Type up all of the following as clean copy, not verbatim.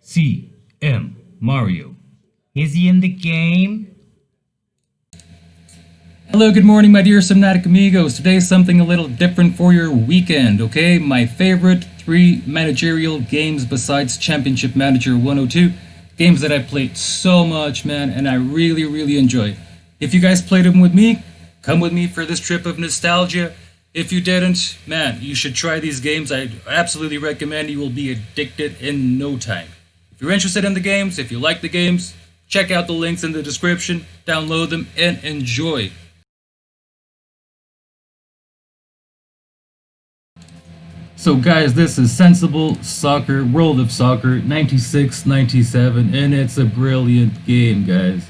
CM Mario. Is he in the game? Hello, good morning, my dear Subnautic amigos. Today is something a little different for your weekend, okay? My favorite 3 managerial games besides Championship Manager 102. Games that I played so much, man, and I really enjoy. If you guys played them with me, come with me for this trip of nostalgia. If you didn't, man, you should try these games. I absolutely recommend. You will be addicted in no time. If you're interested in the games, if you like the games, check out the links in the description, download them, and enjoy. So guys, this is Sensible Soccer, World of Soccer, 96-97, and it's a brilliant game, guys.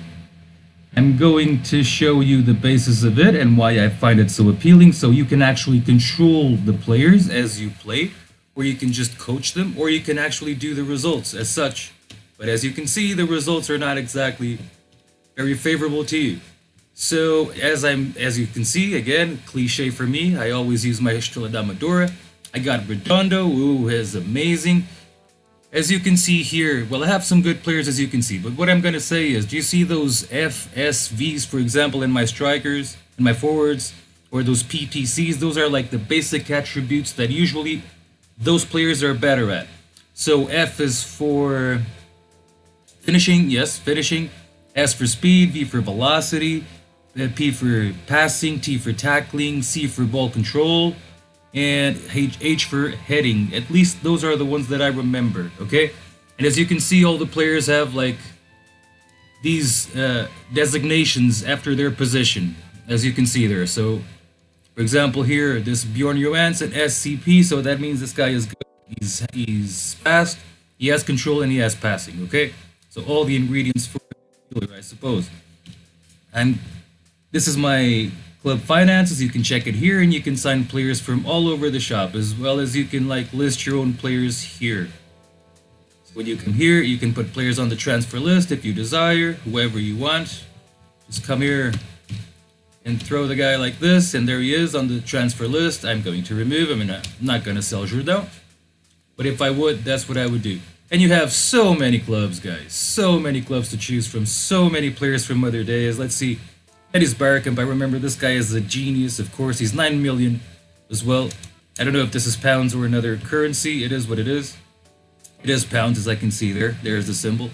I'm going to show you the basis of it and why I find it so appealing, so you can actually control the players as you play, or you can just coach them, or you can actually do the results as such. But as you can see, the results are not exactly very favorable to you. So as you can see, again, cliche for me, I always use my Estrela da Amadora. I got Redondo, who is amazing. As you can see here, well, I have some good players as you can see, but what I'm going to say is, do you see those FSVs, for example, in my strikers, in my forwards, or those PTCs? Those are like the basic attributes that usually those players are better at. So F is for finishing, yes, finishing. S for speed, V for velocity, P for passing, T for tackling, C for ball control, and H for heading. At least those are the ones that I remember, okay? And as you can see, all the players have like these designations after their position, as you can see there. So, for example, here, this Bjorn Johansson, SCP, so that means this guy is good. He's fast, he has control, and he has passing, okay? So all the ingredients for a healer, I suppose. This is my club finances. You can check it here, and you can sign players from all over the shop, as well as you can like list your own players here. So when you come here, you can put players on the transfer list if you desire, whoever you want. Just come here and throw the guy like this, and there he is on the transfer list. I'm going to remove him, and I'm not going to sell Jourdain. But if I would, that's what I would do. And you have so many clubs, guys. So many clubs to choose from. So many players from other days. Let's see. Eddie's Bergkamp, I remember this guy is a genius, of course. He's 9 million as well. I don't know if this is pounds or another currency. It is what it is. It is pounds, as I can see there. There's the symbol.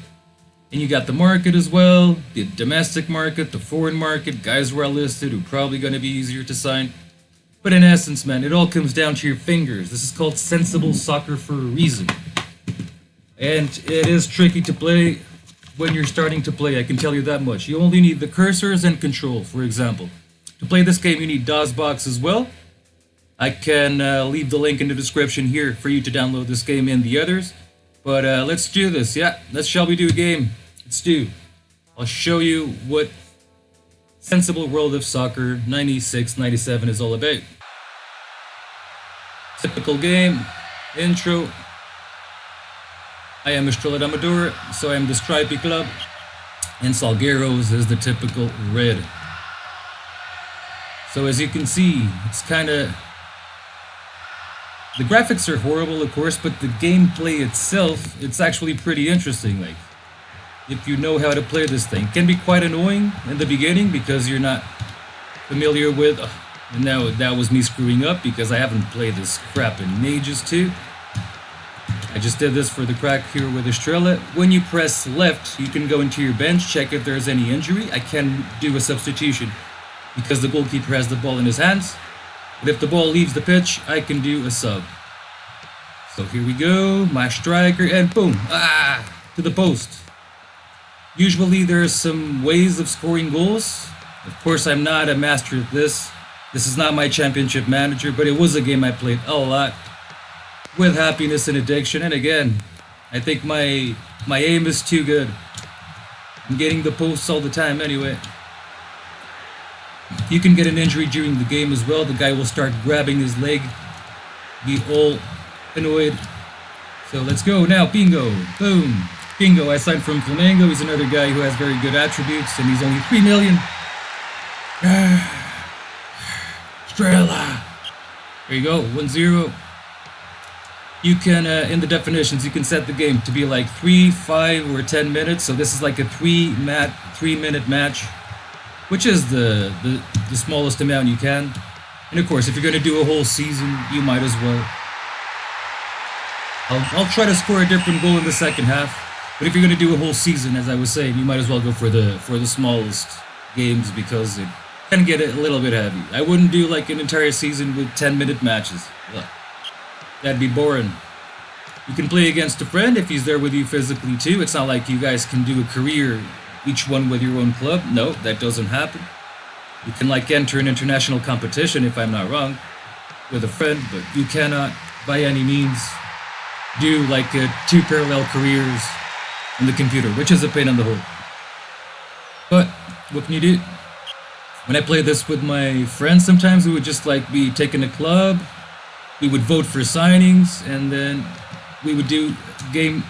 And you got the market as well, the domestic market, the foreign market, guys who are listed who are probably going to be easier to sign. But in essence, man, it all comes down to your fingers. This is called sensible soccer for a reason. And it is tricky to play when you're starting to play, I can tell you that much. You only need the cursors and control, for example. To play this game, you need DOSBox as well. I can leave the link in the description here for you to download this game and the others. But let's do this, yeah. Shall we do a game? Let's do. I'll show you what Sensible World of Soccer 96-97 is all about. Typical game, intro. I am Estrela da Amadora, so I am the Stripey Club, and Salgueiros is the typical red. So as you can see, it's kind of... The graphics are horrible, of course, but the gameplay itself, it's actually pretty interesting. Like, if you know how to play this thing, it can be quite annoying in the beginning because you're not familiar with... and now that was me screwing up because I haven't played this crap in ages too. I just did this for the crack here with Estrela. When you press left, you can go into your bench, check if there's any injury. I can do a substitution because the goalkeeper has the ball in his hands. But if the ball leaves the pitch, I can do a sub. So here we go, my striker, and boom, to the post. Usually there's some ways of scoring goals. Of course, I'm not a master at this. This is not my championship manager, but it was a game I played a lot. With happiness and addiction, and again, I think my aim is too good. I'm getting the posts all the time anyway. You can get an injury during the game as well. The guy will start grabbing his leg, be all annoyed. So let's go now, Bingo, boom. Bingo, I signed from Flamengo. He's another guy who has very good attributes, and he's only 3 million. Estrela. There you go, 1-0. You can, in the definitions, you can set the game to be like 3, 5, or 10 minutes. So this is like a 3-minute match, which is the smallest amount you can. And of course, if you're gonna do a whole season, you might as well. I'll try to score a different goal in the second half. But if you're gonna do a whole season, as I was saying, you might as well go for the smallest games because it can get a little bit heavy. I wouldn't do like an entire season with 10-minute matches. Ugh. That'd be boring. You can play against a friend if he's there with you physically too. It's not like you guys can do a career, each one with your own club. No, that doesn't happen. You can like enter an international competition, if I'm not wrong, with a friend, but you cannot by any means do like two parallel careers in the computer, which is a pain in the hole. But what can you do? When I play this with my friends, sometimes we would just like be taking a club. We would vote for signings, and then we would do a game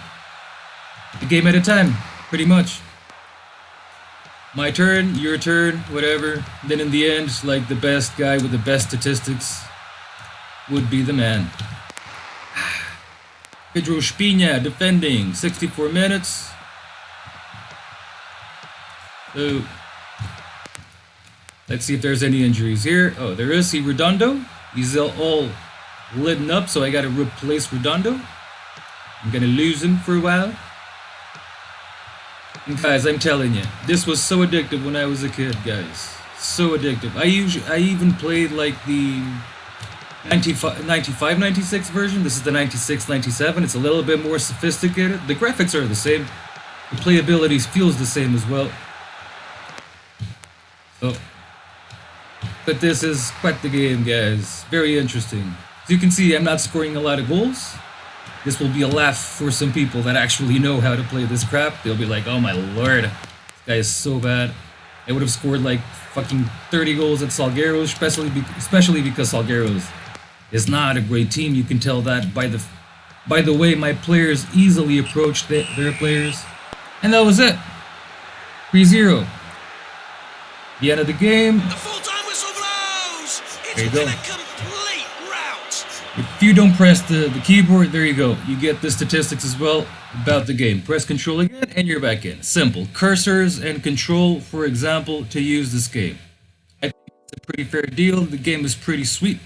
at a time, pretty much. My turn, your turn, whatever. Then in the end, like the best guy with the best statistics would be the man. Pedro Espina defending, 64 minutes. So, let's see if there's any injuries here. Oh, there is. Redondo. He's all lit up, so I gotta replace Redondo. I'm gonna lose him for a while. And guys, I'm telling you, this was so addictive when I was a kid, guys. So addictive. I even played like the 95, 96 version. This is the 96, 97. It's a little bit more sophisticated. The graphics are the same. The playability feels the same as well. So, but this is quite the game, guys. Very interesting. As you can see, I'm not scoring a lot of goals. This will be a laugh for some people that actually know how to play this crap. They'll be like, oh my lord, this guy is so bad. I would have scored like fucking 30 goals at Salgueiros, especially because Salgueiros is not a great team. You can tell that by the way my players easily approached their players. And that was it. 3-0. The end of the game. The full-time whistle blows. There you It's go. been a complete rout. If you don't press the keyboard, there you go. You get the statistics as well about the game. Press control again and you're back in. Simple. Cursors and control, for example, to use this game. I think it's a pretty fair deal. The game is pretty sweet.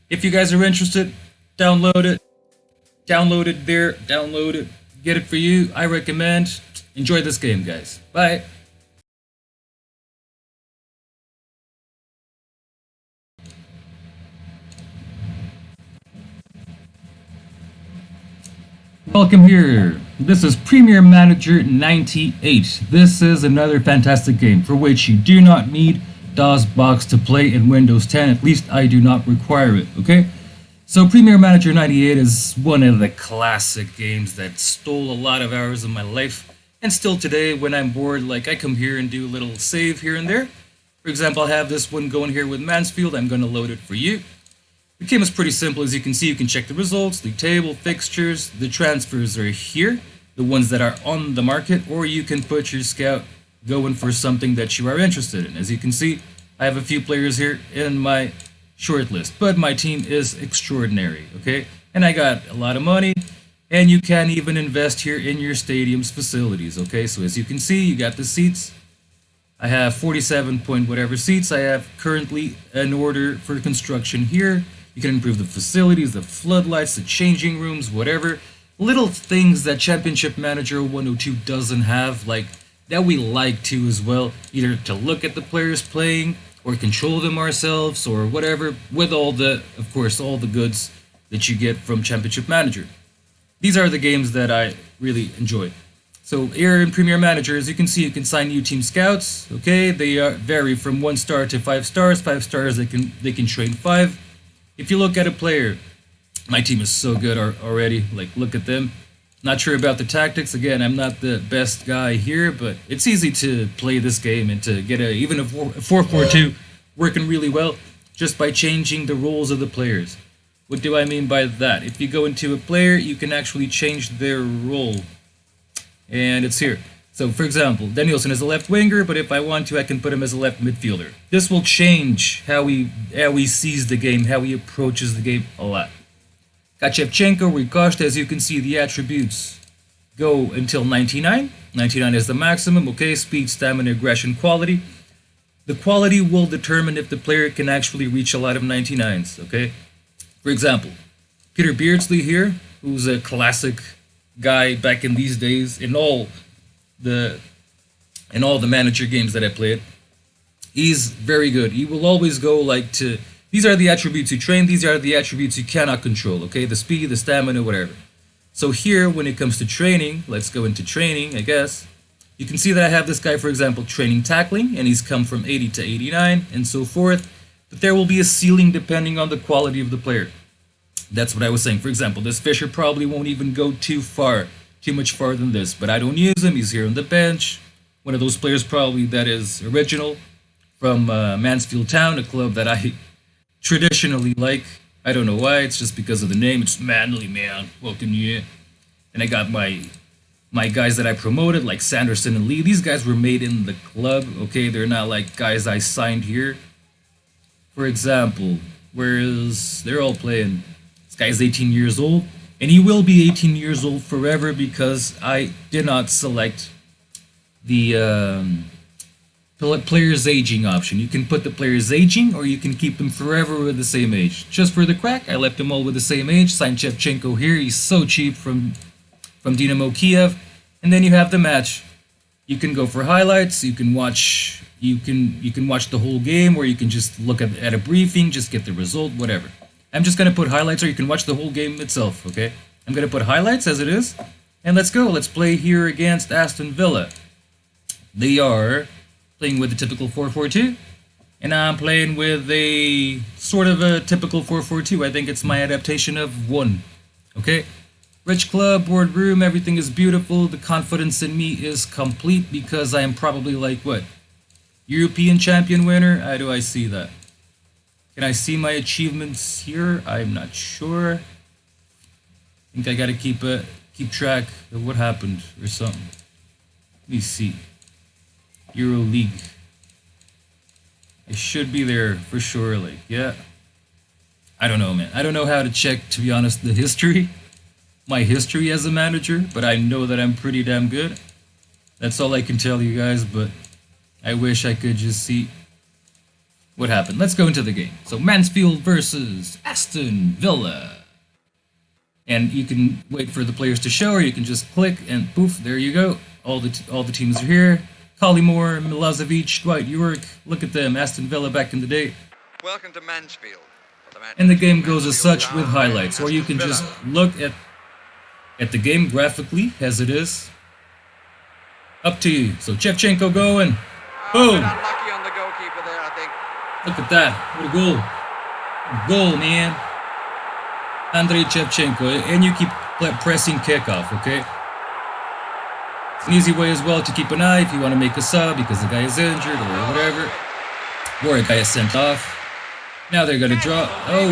If you guys are interested, download it. Download it there. Download it. Get it for you. I recommend. Enjoy this game, guys. Bye. Welcome here. This is Premier Manager 98. This is another fantastic game for which you do not need DOSBox to play in Windows 10. At least I do not require it, okay? So Premier Manager 98 is one of the classic games that stole a lot of hours of my life. And still today, when I'm bored, like I come here and do a little save here and there. For example, I have this one going here with Mansfield. I'm going to load it for you. The game is pretty simple. As you can see, you can check the results, the table, fixtures, the transfers are here, the ones that are on the market, or you can put your scout going for something that you are interested in. As you can see, I have a few players here in my short list, but my team is extraordinary, okay? And I got a lot of money, and you can even invest here in your stadium's facilities, okay? So as you can see, you got the seats. I have 47 point whatever seats. I have currently an order for construction here. You can improve the facilities, the floodlights, the changing rooms, whatever. Little things that Championship Manager 102 doesn't have, like that we like to as well, either to look at the players playing or control them ourselves or whatever, with all the, of course, all the goods that you get from Championship Manager. These are the games that I really enjoy. So here in Premier Manager, as you can see, you can sign new team scouts. Okay, they vary from 1 star to 5 stars. 5 stars, they can train 5. If you look at a player, my team is so good already. Like, look at them. Not sure about the tactics. Again, I'm not the best guy here, but it's easy to play this game and to get even a 4-4-2 working really well just by changing the roles of the players. What do I mean by that? If you go into a player, you can actually change their role. And it's here. So, for example, Danielson is a left winger, but if I want to, I can put him as a left midfielder. This will change how he sees the game, how he approaches the game a lot. Got Shevchenko, Rikoshta, as you can see, the attributes go until 99. 99 is the maximum, okay? Speed, stamina, aggression, quality. The quality will determine if the player can actually reach a lot of 99s, okay? For example, Peter Beardsley here, who's a classic guy back in these days in all the manager games that I played. He's very good. He will always go like to, these are the attributes you train, these are the attributes you cannot control, okay? The speed, the stamina, whatever. So here, when it comes to training, let's go into training, I guess. You can see that I have this guy, for example, training tackling, and he's come from 80 to 89, and so forth. But there will be a ceiling depending on the quality of the player. That's what I was saying. For example, this Fisher probably won't even go too much farther than this. But I don't use him. He's here on the bench. One of those players probably that is original from Mansfield Town, a club that I traditionally like. I don't know why. It's just because of the name. It's Manly, man. Welcome you. And I got my guys that I promoted, like Sanderson and Lee. These guys were made in the club, okay? They're not like guys I signed here. For example, whereas they're all playing. This guy's 18 years old, and he will be 18 years old forever because I did not select the player's aging option. You can put the player's aging, or you can keep them forever with the same age. Just for the crack, I left them all with the same age. Signed Shevchenko here. He's so cheap from Dynamo Kiev. And then you have the match. You can go for highlights. You can watch the whole game, or you can just look at a briefing, just get the result, whatever. I'm just gonna put highlights, or you can watch the whole game itself. Okay, I'm gonna put highlights as it is, and let's go. Let's play here against Aston Villa. They are playing with the typical 4-4-2, and I'm playing with a sort of a typical 4-4-2. I think it's my adaptation of 1. Okay. Rich club, boardroom, everything is beautiful. The confidence in me is complete because I am probably like, what? European champion winner? How do I see that? Can I see my achievements here? I'm not sure. I think I gotta keep track of what happened or something. Let me see. Euro League. I should be there for sure, like, yeah. I don't know, man. I don't know how to check, to be honest, the history. My history as a manager, but I know that I'm pretty damn good. That's all I can tell you guys, but I wish I could just see what happened. Let's go into the game. So Mansfield versus Aston Villa. And you can wait for the players to show, or you can just click and poof, there you go. All the teams are here. Collymore, Milosevic, Dwight York. Look at them, Aston Villa back in the day. Welcome to Mansfield. And the game goes as such with highlights, or you can just look at the game graphically as it is. Up to you. So Shevchenko going. Boom! Unlucky on the goalkeeper there, I think. Look at that. What a goal. Goal, man. Andrei Shevchenko. And you keep pressing kickoff, okay? It's an easy way as well to keep an eye if you want to make a sub because the guy is injured or whatever. Or a guy is sent off. Now they're going to draw. Oh!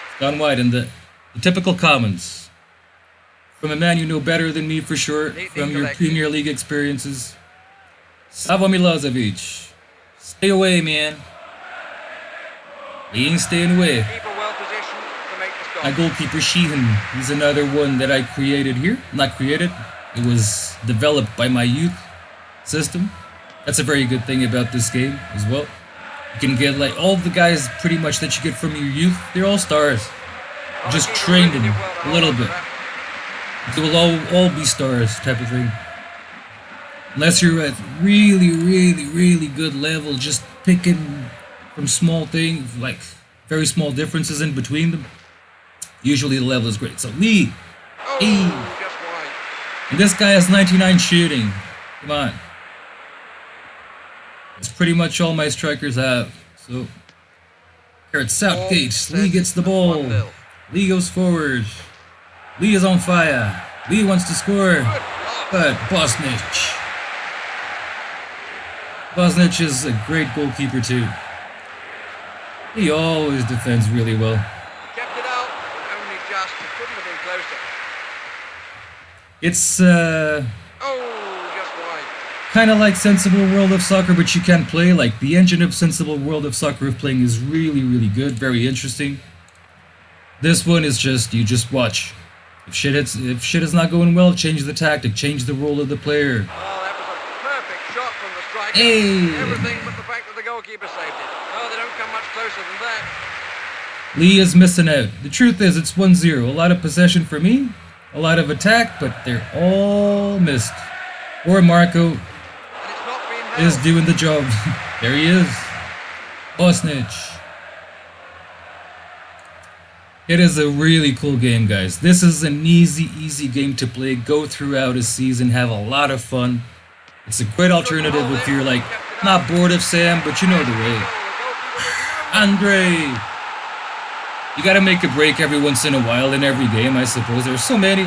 It's gone wide. And the typical comments from a man you know better than me for sure, from your Premier League experiences. Savo Milosevic. Stay away, man. He ain't staying away. My goalkeeper Sheehan, he's another one that I created here. Not created, it was developed by my youth system. That's a very good thing about this game as well. You can get like all the guys pretty much that you get from your youth, they're all stars. Just train them a little bit. They will all be stars type of thing. Unless you're at really good level, just picking from small things, like very small differences in between them. Usually the level is great. So Lee. And this guy has 99 shooting. Come on. That's pretty much all my strikers have. So here at Southgate, Lee gets the ball. Lee goes forward. Lee is on fire. Lee wants to score. But Bosnich. Bosnich is a great goalkeeper too. He always defends really well. Kept it out, only just. He couldn't have been closer. It's just wide. kind of like Sensible World of Soccer, but you can play. Like the engine of Sensible World of Soccer of playing is really good, very interesting. This one is just you just watch. If shit is not going well, change the tactic, change the role of the player. Oh, that was a perfect shot from the striker. Hey! Everything but the fact that the goalkeeper saved it. Oh, they don't come much closer than that. Lee is missing out. The truth is, it's 1-0. A lot of possession for me, a lot of attack, but they're all missed. Or Marco And it's not been held. is doing the job. There he is. Bosnich. It is a really cool game, guys. This is an easy game to play. Go throughout a season, have a lot of fun. It's a great alternative if you're like not bored of Sam, but you know the way. Andre. You gotta make a break every once in a while in every game, I suppose. There's so many.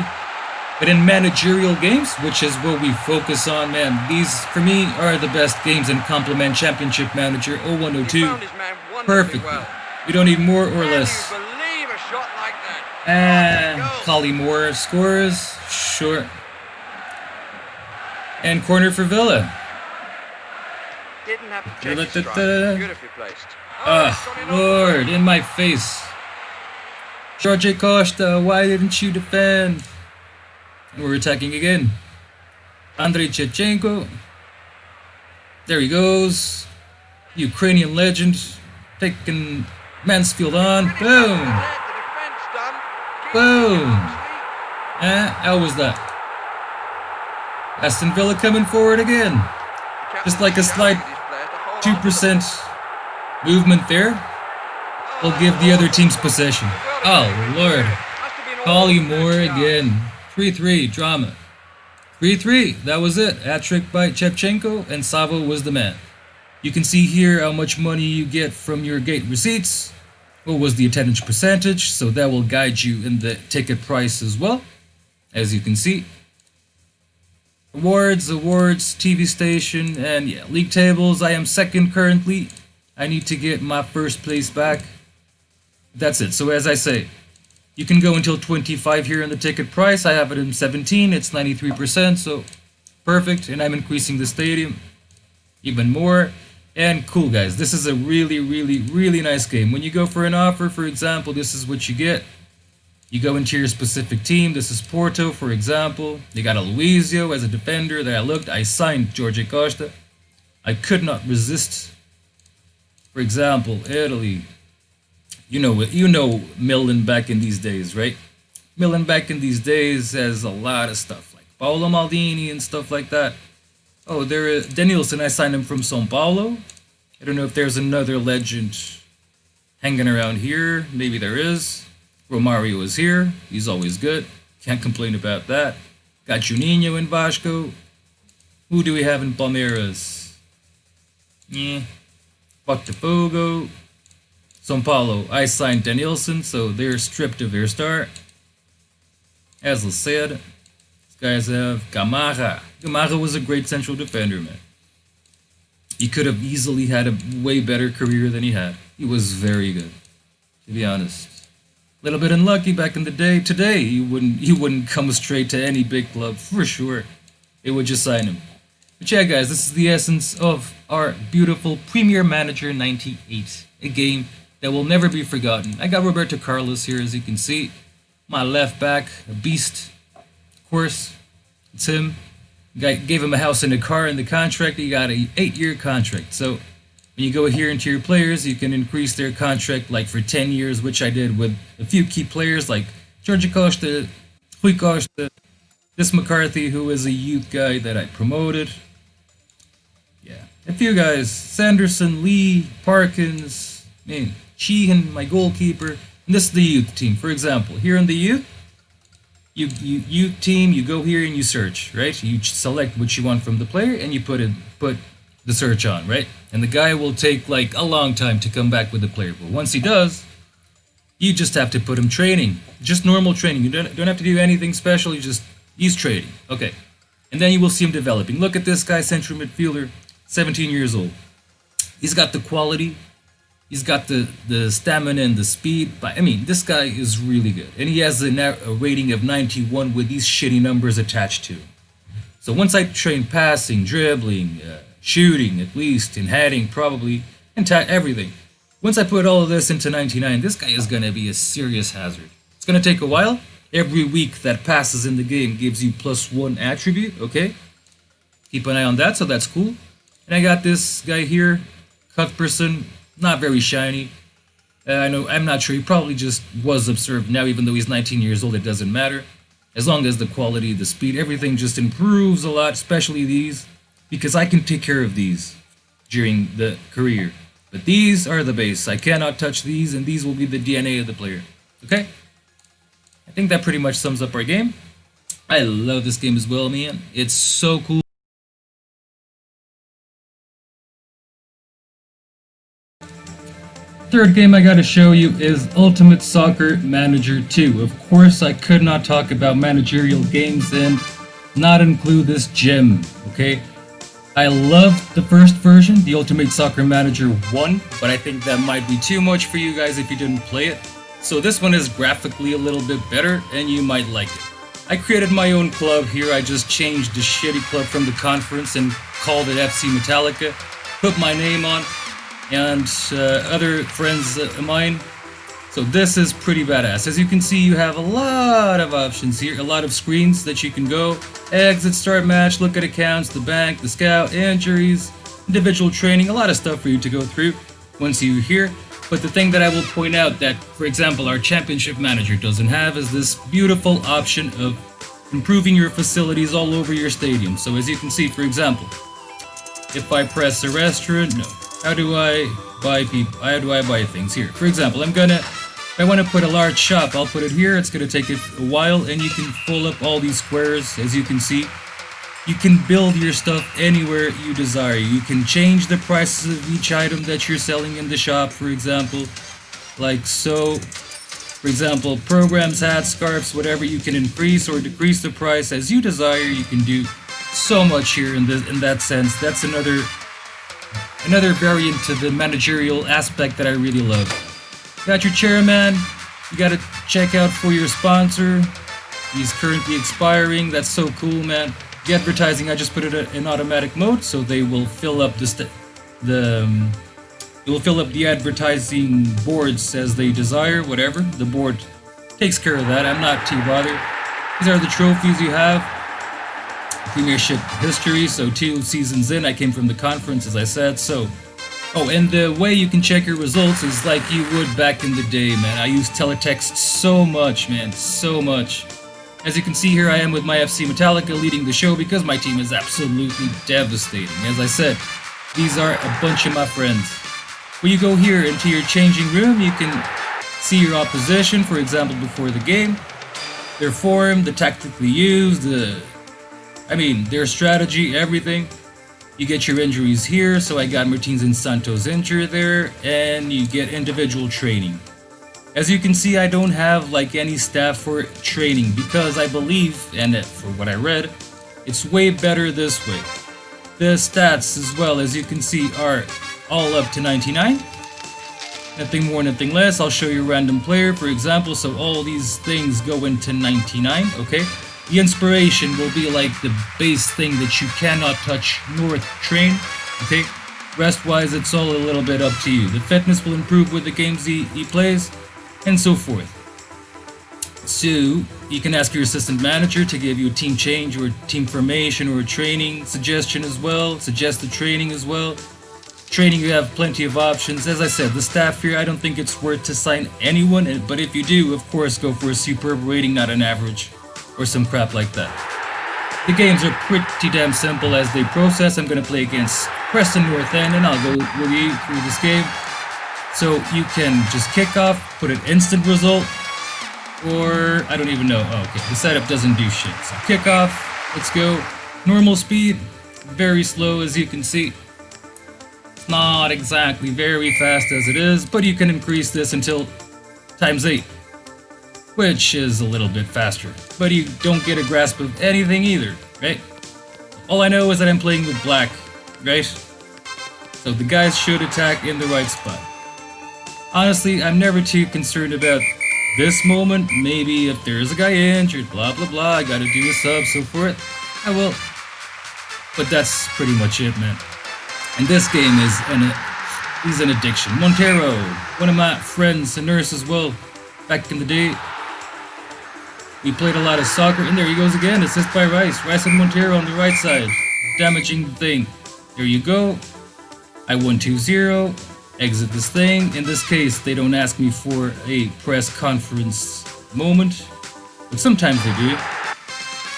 But in managerial games, which is what we focus on, man, these, for me, are the best games in Complement Championship Manager He 0102. found his man wonderfully Perfectly. well. We don't need more or Can less. you believe a shot like that? And Goal. Collie Moore scores. Sure. And corner for Villa. Didn't have to change the strike. Da-da-da-da. Beautifully placed. it's Ah, gone in Lord, in my face. Jorge Costa, why didn't you defend? We're attacking again. Andrei Shevchenko. There he goes. Ukrainian legend. Taking Mansfield on. Really Boom. well there, the defence done. Boom. Keep How was that? Aston Villa coming forward again. the Just like a captain slight shouted his players to hold on to the 2% movement there will give the other team's possession. Oh, Lord. Must have been all Collie over the Moore yard. again. 3-3, drama. 3-3, that was it. Hat-trick by Shevchenko, and Savo was the man. You can see here how much money you get from your gate receipts. What was the attendance percentage, so that will guide you in the ticket price as well, as you can see. Awards, TV station, and yeah, league tables. I am second currently. I need to get my first place back. That's it. So as I say, you can go until 25 here in the ticket price. I have it in 17. It's 93%, so perfect. And I'm increasing the stadium even more. And cool, guys. This is a really nice game. When you go for an offer, for example, this is what you get. You go into your specific team. This is Porto, for example. They got a Luizio as a defender that I looked. I signed Jorge Costa. I could not resist. For example, Italy. You know Milan back in these days, right? Milan back in these days has a lot of stuff, like Paolo Maldini and stuff like that. Oh, there is Danielson. I signed him from São Paulo. I don't know if there's another legend hanging around here. Maybe there is. Romario is here. He's always good. Can't complain about that. Got Juninho in Vasco. Who do we have in Palmeiras? Yeah. Botafogo. São Paulo. I signed Danielson, so they're stripped of their star. As I said, these guys have Gamarra. Gamarra was a great central defender, man. He could have easily had a way better career than he had. He was very good, to be honest. A little bit unlucky back in the day. Today, he wouldn't come straight to any big club for sure. They would just sign him. But yeah, guys, this is the essence of our beautiful Premier Manager 98, a game that will never be forgotten. I got Roberto Carlos here, as you can see. My left back, a beast. Of course, it's him. Guy gave him a house and a car in the contract. He got an 8-year contract. So when you go here into your players, you can increase their contract like for 10 years, which I did with a few key players like Jorge Costa, Rui Costa, this McCarthy, who is a youth guy that I promoted. Yeah, a few guys. Sanderson, Lee, Parkins, Sheehan, my goalkeeper. And this is the youth team. For example, here in the youth team, you go here and you search, right? You select what you want from the player and you put the search on, right? And the guy will take like a long time to come back with the player. But once he does, you just have to put him training. Just normal training. You don't have to do anything special. He's training. Okay. And then you will see him developing. Look at this guy, central midfielder, 17 years old. He's got the quality. He's got the stamina and the speed. But I mean, this guy is really good. And he has a rating of 91 with these shitty numbers attached to him. So once I train passing, dribbling, shooting at least, and heading probably, and everything, Once I put all of this into 99, this guy is going to be a serious hazard. It's going to take a while. Every week that passes in the game gives you +1 attribute, okay? Keep an eye on that, so that's cool. And I got this guy here, Cuthbertson, not very shiny. I know, I'm not sure, he probably just was observed now, even though he's 19 years old, it doesn't matter. As long as the quality, the speed, everything just improves a lot, especially these, because I can take care of these during the career. But these are the base. I cannot touch these, and these will be the DNA of the player. Okay? I think that pretty much sums up our game. I love this game as well, man. It's so cool. Third game I gotta show you is Ultimate Soccer Manager 2. Of course, I could not talk about managerial games and not include this gem, okay? I loved the first version, the Ultimate Soccer Manager 1, but I think that might be too much for you guys if you didn't play it. So this one is graphically a little bit better, and you might like it. I created my own club here. I just changed the shitty club from the conference and called it FC Metallica, put my name on, and other friends of mine. So this is pretty badass. As you can see, you have a lot of options here, a lot of screens that you can go. Exit, start match, look at accounts, the bank, the scout, injuries, individual training, a lot of stuff for you to go through once you're here. But the thing that I will point out that, for example, our championship manager doesn't have is this beautiful option of improving your facilities all over your stadium. So as you can see, for example, if I press a restaurant, no. How do I buy people? How do I buy things here? For example, if I want to put a large shop, I'll put it here. It's going to take it a while, and you can pull up all these squares, as you can see. You can build your stuff anywhere you desire. You can change the prices of each item that you're selling in the shop, for example, like so. For example, programs, hats, scarves, whatever, you can increase or decrease the price as you desire. You can do so much here in that sense. That's another variant to the managerial aspect that I really love. Got your chairman. You got to check out for your sponsor. He's currently expiring. That's so cool, man. The advertising, I just put it in automatic mode, so they will fill up it will fill up the advertising boards as they desire. Whatever, the board takes care of that. I'm not too bothered. These are the trophies you have. Premiership history, so 2 seasons in, I came from the conference, as I said, so... Oh, and the way you can check your results is like you would back in the day, man. I use teletext so much, man, so much. As you can see here, I am with my FC Metallica leading the show because my team is absolutely devastating. As I said, these are a bunch of my friends. When you go here into your changing room, you can see your opposition, for example, before the game. Their form, the tactically used, their strategy, everything. You get your injuries here, so I got Martins and Santos injured there, and you get individual training. As you can see, I don't have like any staff for training because I believe, and for what I read, it's way better this way. The stats as well, as you can see, are all up to 99. Nothing more, nothing less. I'll show you a random player, for example, so all these things go into 99, okay? The inspiration will be like the base thing that you cannot touch nor train, okay? Rest-wise, it's all a little bit up to you. The fitness will improve with the games he plays, and so forth. So, you can ask your assistant manager to give you a team change or team formation or a training suggestion as well, suggested training as well. Training, you have plenty of options. As I said, the staff here, I don't think it's worth to sign anyone, but if you do, of course, go for a superb rating, not an average, or some crap like that. The games are pretty damn simple as they process. I'm going to play against Preston North End, and I'll go with you through this game. So you can just kick off, put an instant result, or I don't even know. Oh, okay, the setup doesn't do shit. So kick off, let's go. Normal speed, very slow as you can see. It's not exactly very fast as it is, but you can increase this until ×8, which is a little bit faster. But you don't get a grasp of anything either, right? All I know is that I'm playing with black, right? So the guys should attack in the right spot. Honestly, I'm never too concerned about this moment. Maybe if there's a guy injured, blah blah blah, I gotta do a sub, so forth, I will. But that's pretty much it, man. And this game is He's an addiction. Montero, one of my friends and nurse as well. Back in the day, we played a lot of soccer. And there he goes again. Assist by Rice. Rice and Montero on the right side. Damaging the thing. There you go. I won 2-0. Exit this thing. In this case, they don't ask me for a press conference moment, but sometimes they do.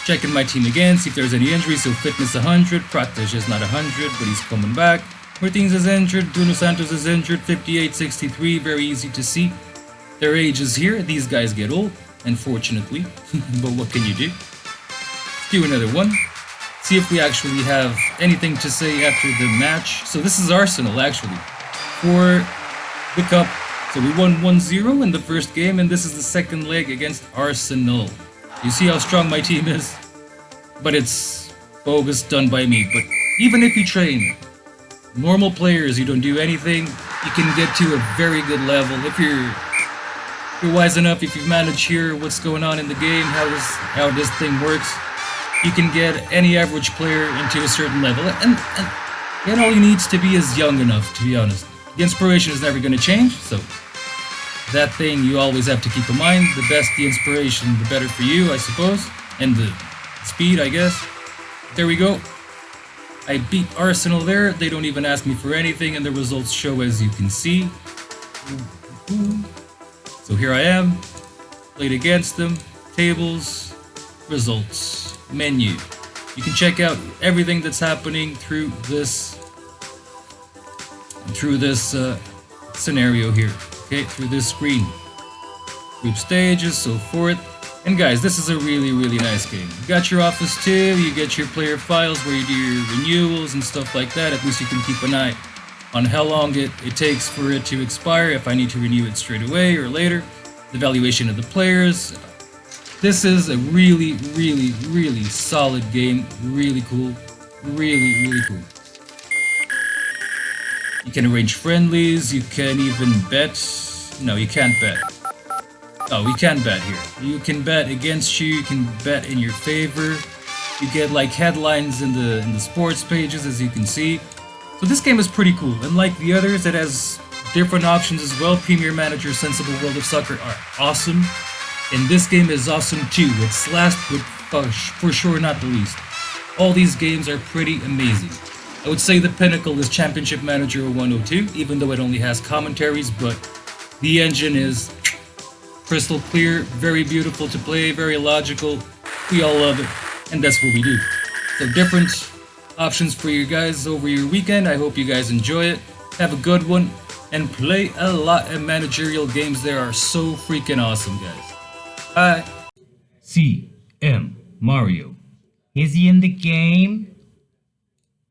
Checking my team again, see if there's any injuries. So fitness 100, Prates is not 100, but he's coming back. Martins is injured, Bruno Santos is injured, 58, 63, very easy to see. Their age is here, these guys get old, unfortunately, but what can you do? Let's do another one. See if we actually have anything to say after the match. So this is Arsenal, actually, for the cup. So we won 1-0 in the first game, and this is the second leg against Arsenal. You see how strong my team is? But it's bogus done by me. But even if you train normal players, you don't do anything, you can get to a very good level. If you're wise enough, if you manage here what's going on in the game, how this thing works, you can get any average player into a certain level. And all he needs to be is young enough, to be honest. The inspiration is never going to change, so that thing you always have to keep in mind. The best the inspiration, the better for you, I suppose. And the speed, I guess. There we go. I beat Arsenal there. They don't even ask me for anything, and the results show, as you can see. So here I am. Played against them. Tables. Results. Menu. You can check out everything that's happening through this scenario here. Okay, through this screen. Group stages, so forth. And guys, this is a really, really nice game. You got your office too, you get your player files where you do your renewals and stuff like that. At least you can keep an eye on how long it takes for it to expire, if I need to renew it straight away or later. The valuation of the players. This is a really, really, really solid game. Really cool. Really, really cool. You can arrange friendlies, you can even bet. No, you can't bet. Oh, we can bet here. You can bet against you can bet in your favor. You get like headlines in the sports pages, as you can see. So this game is pretty cool. Unlike the others, it has different options as well. Premier Manager, Sensible World of Soccer are awesome. And this game is awesome too. It's last but for sure not the least. All these games are pretty amazing. I would say the pinnacle is Championship Manager 102, even though it only has commentaries, but the engine is crystal clear, very beautiful to play, very logical. We all love it, and that's what we do. So different options for you guys over your weekend. I hope you guys enjoy it. Have a good one, and play a lot of managerial games. They are so freaking awesome, guys. Bye. CM Mario. Is he in the game?